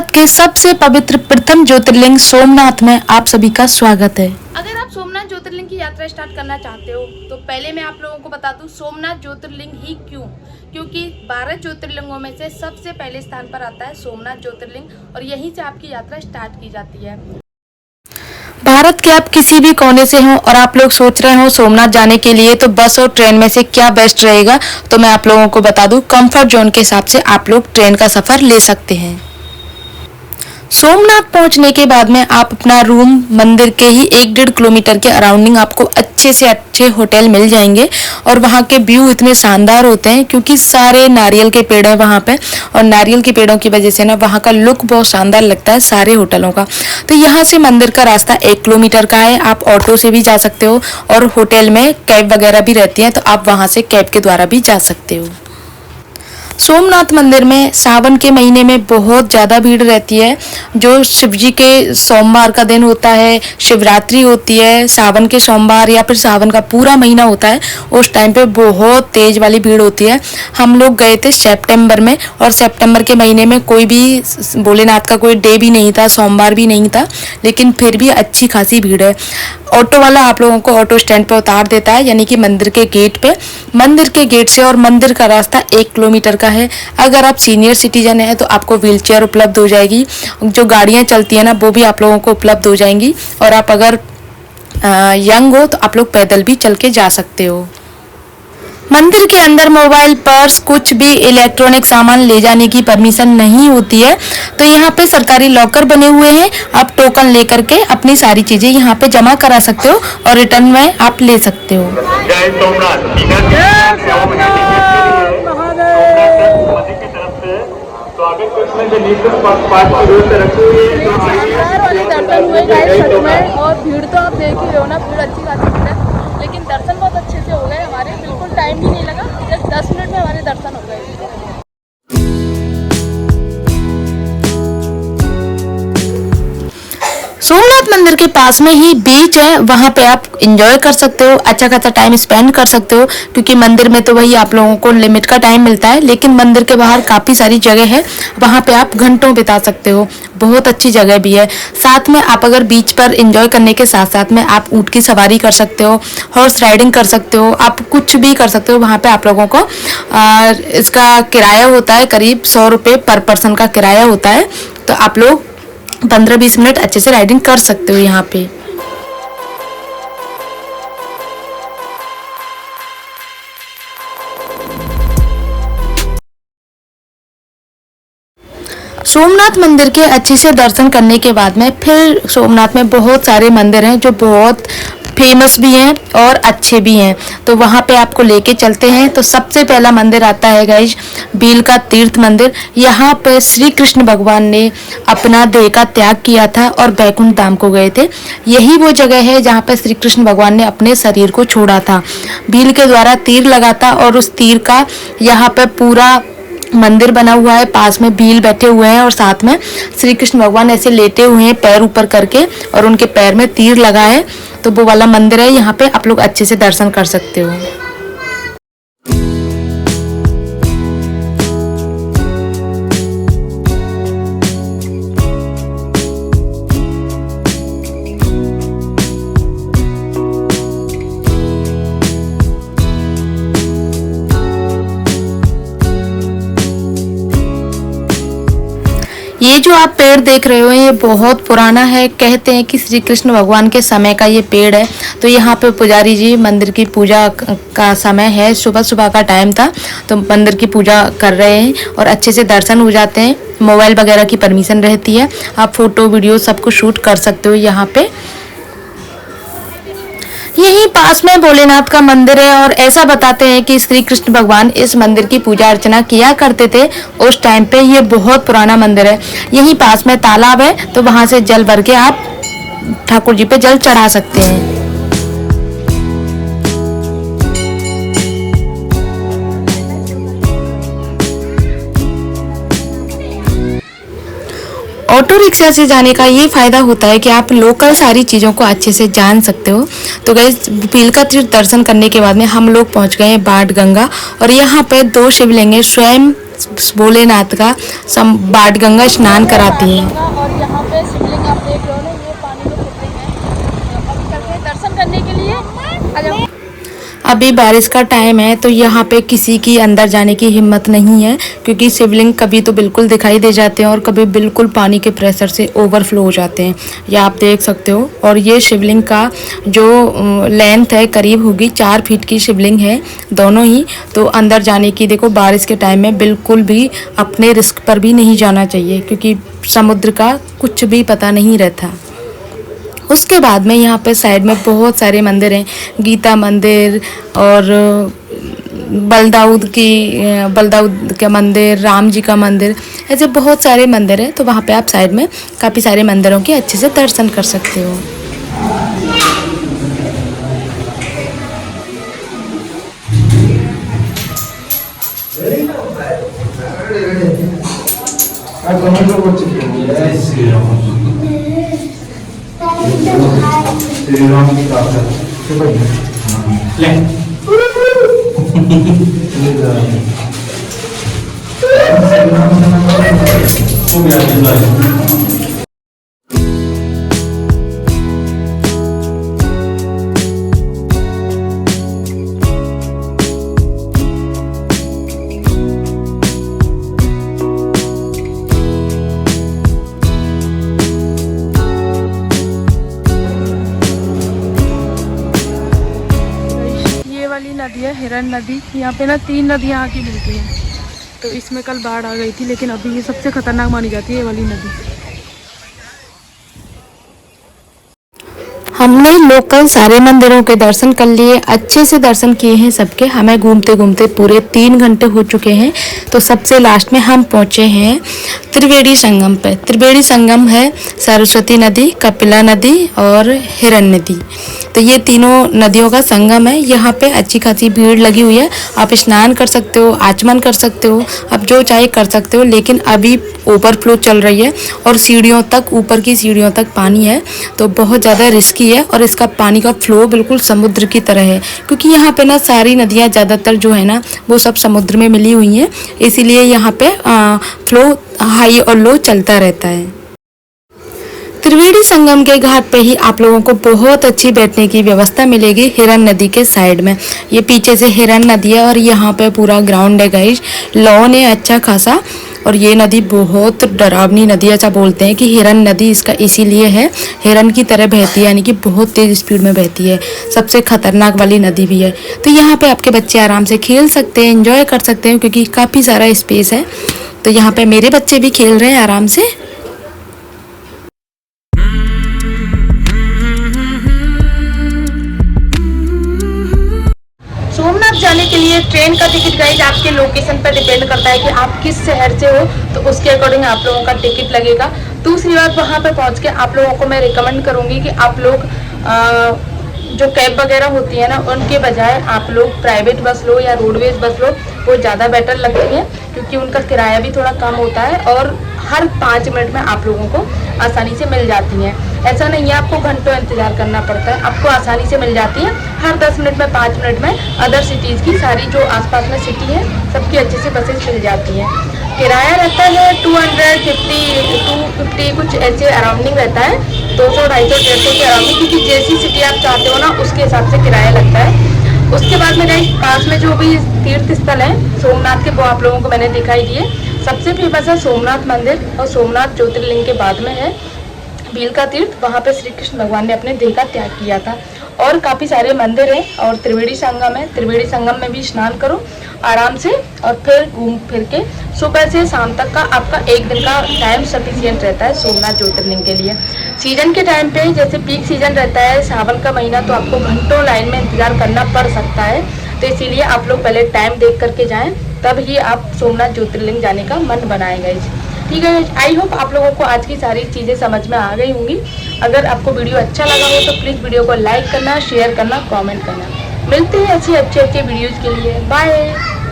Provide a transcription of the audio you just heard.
भारत के सबसे पवित्र प्रथम ज्योतिर्लिंग सोमनाथ में आप सभी का स्वागत है। अगर आप सोमनाथ ज्योतिर्लिंग की यात्रा स्टार्ट करना चाहते हो तो पहले मैं आप लोगों को बता दूं सोमनाथ ज्योतिर्लिंग ही क्यों, क्योंकि 12 ज्योतिर्लिंगों में से सबसे पहले स्थान पर आता है सोमनाथ ज्योतिर्लिंग और यहीं से आपकी यात्रा स्टार्ट की जाती है। भारत के आप किसी भी कोने से हो और आप लोग सोच रहे हो सोमनाथ जाने के लिए तो बस और ट्रेन में से क्या बेस्ट रहेगा, तो मैं आप लोगों को बता दूं कंफर्ट जोन के हिसाब से आप लोग ट्रेन का सफर ले सकते हैं। सोमनाथ पहुंचने के बाद में आप अपना रूम मंदिर के ही 1-1.5 किलोमीटर के अराउंडिंग आपको अच्छे से अच्छे होटल मिल जाएंगे और वहाँ के व्यू इतने शानदार होते हैं क्योंकि सारे नारियल के पेड़ हैं वहाँ पे और नारियल के पेड़ों की वजह से ना वहाँ का लुक बहुत शानदार लगता है सारे होटलों का। तो यहाँ से मंदिर का रास्ता 1 किलोमीटर का है, आप ऑटो से भी जा सकते हो और होटल में कैब वगैरह भी रहती हैं तो आप वहाँ से कैब के द्वारा भी जा सकते हो। सोमनाथ मंदिर में सावन के महीने में बहुत ज़्यादा भीड़ रहती है। जो शिव जी के सोमवार का दिन होता है, शिवरात्रि होती है, सावन के सोमवार या फिर सावन का पूरा महीना होता है, उस टाइम पे बहुत तेज वाली भीड़ होती है। हम लोग गए थे सितंबर में और सितंबर के महीने में कोई भी भोलेनाथ का कोई डे भी नहीं था, सोमवार भी नहीं था, लेकिन फिर भी अच्छी खासी भीड़ है। ऑटो वाला आप लोगों को ऑटो स्टैंड पे उतार देता है, यानी कि मंदिर के गेट पे। मंदिर के गेट से और मंदिर का रास्ता 1 किलोमीटर का है। अगर आप सीनियर सिटीजन है तो आपको व्हीलचेयर उपलब्ध हो जाएगी, जो गाड़ियां चलती है ना वो भी आप लोगों को उपलब्ध हो जाएंगी और आप अगर यंग हो तो आप लोग पैदल भी चल के जा सकते हो। मंदिर के अंदर मोबाइल, पर्स, कुछ भी इलेक्ट्रॉनिक सामान ले जाने की परमिशन नहीं होती है। तो यहाँ पे सरकारी लॉकर बने हुए हैं, आप टोकन लेकर के अपनी सारी चीजें यहाँ पे जमा करा सकते हो और रिटर्न में आप ले सकते हो। जय सोमनाथ। तो आगे कुछ में जो नीचे पार्ट की रोड पे रखी हुई है और भीड़ तो आप देख ही रहे हो ना, भीड़ अच्छी खासी भीड़ है, लेकिन दर्शन बहुत अच्छे से हो गए हमारे, बिल्कुल टाइम भी नहीं लगा, जस्ट 10 मिनट में हमारे दर्शन हो गए। सोमनाथ मंदिर के पास में ही बीच है, वहाँ पे आप एंजॉय कर सकते हो, अच्छा खासा टाइम स्पेंड कर सकते हो, क्योंकि मंदिर में तो वही आप लोगों को लिमिट का टाइम मिलता है, लेकिन मंदिर के बाहर काफ़ी सारी जगह है, वहाँ पे आप घंटों बिता सकते हो, बहुत अच्छी जगह भी है। साथ में आप अगर बीच पर एंजॉय करने के साथ साथ में आप ऊँट की सवारी कर सकते हो, हॉर्स राइडिंग कर सकते हो, आप कुछ भी कर सकते हो। वहाँ पे आप लोगों को इसका किराया होता है करीब 100 रुपये पर पर्सन का किराया होता है, तो आप लोग 15-20 मिनट अच्छे से राइडिंग कर सकते हो यहाँ पे। सोमनाथ मंदिर के अच्छे से दर्शन करने के बाद में फिर सोमनाथ में बहुत सारे मंदिर हैं जो बहुत फेमस भी हैं और अच्छे भी हैं, तो वहाँ पे आपको लेके चलते हैं। तो सबसे पहला मंदिर आता है गाइस बील का तीर्थ मंदिर। यहाँ पे श्री कृष्ण भगवान ने अपना देह का त्याग किया था और बैकुंठ धाम को गए थे। यही वो जगह है जहाँ पे श्री कृष्ण भगवान ने अपने शरीर को छोड़ा था। बील के द्वारा तीर लगा था और उस तीर का यहाँ पे पूरा मंदिर बना हुआ है, पास में भील बैठे हुए हैं और साथ में श्री कृष्ण भगवान ऐसे लेटे हुए हैं पैर ऊपर करके और उनके पैर में तीर लगा है, तो वो वाला मंदिर है। यहाँ पे आप लोग अच्छे से दर्शन कर सकते हो। ये जो आप पेड़ देख रहे हो ये बहुत पुराना है, कहते हैं कि श्री कृष्ण भगवान के समय का ये पेड़ है। तो यहाँ पे पुजारी जी मंदिर की पूजा का समय है, सुबह सुबह का टाइम था, तो मंदिर की पूजा कर रहे हैं और अच्छे से दर्शन हो जाते हैं। मोबाइल वगैरह की परमिशन रहती है, आप फोटो वीडियो सब कुछ शूट कर सकते हो यहाँ पे। यही पास में भोलेनाथ का मंदिर है और ऐसा बताते हैं कि श्री कृष्ण भगवान इस मंदिर की पूजा अर्चना किया करते थे उस टाइम पे। ये बहुत पुराना मंदिर है। यही पास में तालाब है, तो वहां से जल भर के आप ठाकुर जी पे जल चढ़ा सकते हैं। ऑटो रिक्शा से जाने का ये फ़ायदा होता है कि आप लोकल सारी चीज़ों को अच्छे से जान सकते हो। तो गाइस बील का तीर्थ दर्शन करने के बाद में हम लोग पहुंच गए हैं बाण गंगा और यहाँ पे 2 शिवलिंग है। स्वयं भोलेनाथ का बाणगंगा स्नान कराती हैं। और यहाँ पे शिवलिंग आप देख रहे हो ना, ये पानी में शिवलिंग है। अब करके दर्शन करने के लिए आ जाओ। अभी बारिश का टाइम है तो यहाँ पे किसी की अंदर जाने की हिम्मत नहीं है, क्योंकि शिवलिंग कभी तो बिल्कुल दिखाई दे जाते हैं और कभी बिल्कुल पानी के प्रेशर से ओवरफ्लो हो जाते हैं। ये आप देख सकते हो। और ये शिवलिंग का जो लेंथ है करीब होगी 4 फीट की शिवलिंग है दोनों ही। तो अंदर जाने की देखो, बारिश के टाइम में बिल्कुल भी अपने रिस्क पर भी नहीं जाना चाहिए, क्योंकि समुद्र का कुछ भी पता नहीं रहता। उसके बाद में यहाँ पे साइड में बहुत सारे मंदिर हैं, गीता मंदिर और बलदाऊद का मंदिर, राम जी का मंदिर, ऐसे बहुत सारे मंदिर हैं। तो वहाँ पे आप साइड में काफ़ी सारे मंदिरों के अच्छे से दर्शन कर सकते हो। श्रीराम की ताकत ले नदी है हिरन नदी। यहाँ पे ना 3 नदियाँ आके मिलती हैं। तो इसमें कल बाढ़ आ गई थी, लेकिन अभी ये सबसे खतरनाक मानी जाती है ये वाली नदी। हमने लोकल सारे मंदिरों के दर्शन कर लिए, अच्छे से दर्शन किए हैं सबके। हमें घूमते घूमते पूरे 3 घंटे हो चुके हैं। तो सबसे लास्ट में हम पहुंचे हैं त्रिवेणी संगम पे। त्रिवेणी संगम है सरस्वती नदी, कपिला नदी और हिरन नदी। तो ये तीनों नदियों का संगम है। यहाँ पे अच्छी खासी भीड़ लगी हुई है। आप स्नान कर सकते हो, आचमन कर सकते हो, आप जो चाहे कर सकते हो। लेकिन अभी ओवरफ्लो चल रही है और सीढ़ियों तक, ऊपर की सीढ़ियों तक पानी है, तो बहुत ज़्यादा रिस्की है। और इसका पानी का फ्लो बिल्कुल समुद्र की तरह है, क्योंकि यहाँ पे ना सारी नदियाँ ज़्यादातर जो है ना वो सब समुद्र में मिली हुई हैं। इसीलिए यहाँ पे फ्लो हाई और लो चलता रहता है। त्रिवेणी संगम के घाट पे ही आप लोगों को बहुत अच्छी बैठने की व्यवस्था मिलेगी हिरन नदी के साइड में। ये पीछे से हिरन नदी है और यहाँ पे पूरा ग्राउंड है गाइस, लॉन है अच्छा खासा। और ये नदी बहुत डरावनी नदी, ऐसा बोलते हैं कि हिरन नदी इसका इसीलिए है, हिरन की तरह बहती है, यानी कि बहुत तेज़ स्पीड में बहती है, सबसे खतरनाक वाली नदी भी है। तो यहाँ पे आपके बच्चे आराम से खेल सकते हैं, एंजॉय कर सकते हैं, क्योंकि काफ़ी सारा स्पेस है। तो यहाँ पे मेरे बच्चे भी खेल रहे हैं आराम से। सोमनाथ जाने के लिए ट्रेन का टिकट गाइज आपके लोकेशन पर डिपेंड करता है कि आप किस शहर से हो, तो उसके अकॉर्डिंग आप लोगों का टिकट लगेगा। दूसरी बात, वहाँ पे पहुँच के आप लोगों को मैं रिकमेंड करूँगी कि आप लोग जो कैब वगैरह होती है ना, उनके बजाय आप लोग प्राइवेट बस लो या रोडवेज बस लो, वो ज़्यादा बेटर लगती है, क्योंकि उनका किराया भी थोड़ा कम होता है और हर 5 मिनट में आप लोगों को आसानी से मिल जाती हैं। ऐसा नहीं है आपको घंटों इंतज़ार करना पड़ता है, आपको आसानी से मिल जाती है। हर 10 मिनट में 5 मिनट में अदर सिटीज़ की सारी जो आसपास में सिटी है सबकी अच्छे से बसेस मिल जाती हैं। किराया रहता है 250 कुछ ऐसे अराउंडिंग रहता है, 200, 250, 150 के अराउंडिंग, क्योंकि जैसी सिटी आप चाहते हो ना उसके हिसाब से किराया लगता है। उसके बाद में गाइस पास में जो भी तीर्थ स्थल है सोमनाथ के, वो आप लोगों को मैंने दिखाई दिए। सबसे फेमस है सोमनाथ मंदिर, और सोमनाथ ज्योतिर्लिंग के बाद में है बील का तीर्थ, वहाँ पे श्री कृष्ण भगवान ने अपने देह का त्याग किया था। और काफ़ी सारे मंदिर हैं और त्रिवेणी संगम है। त्रिवेणी संगम में भी स्नान करो आराम से, और फिर घूम फिर के सुबह से शाम तक का आपका 1 दिन का टाइम सफिशिएंट रहता है सोमनाथ ज्योतिर्लिंग के लिए। सीजन के टाइम पे जैसे पीक सीजन रहता है सावन का महीना, तो आपको घंटों लाइन में इंतज़ार करना पड़ सकता है। तो इसीलिए आप लोग पहले टाइम देख करके जाएँ, तब ही आप सोमनाथ ज्योतिर्लिंग जाने का मन बनाएगा। ठीक है, आई होप आप लोगों को आज की सारी चीज़ें समझ में आ गई होंगी। अगर आपको वीडियो अच्छा लगा हो तो प्लीज़ वीडियो को लाइक करना, शेयर करना, कमेंट करना। मिलते हैं अच्छी वीडियोज़ के लिए। बाय।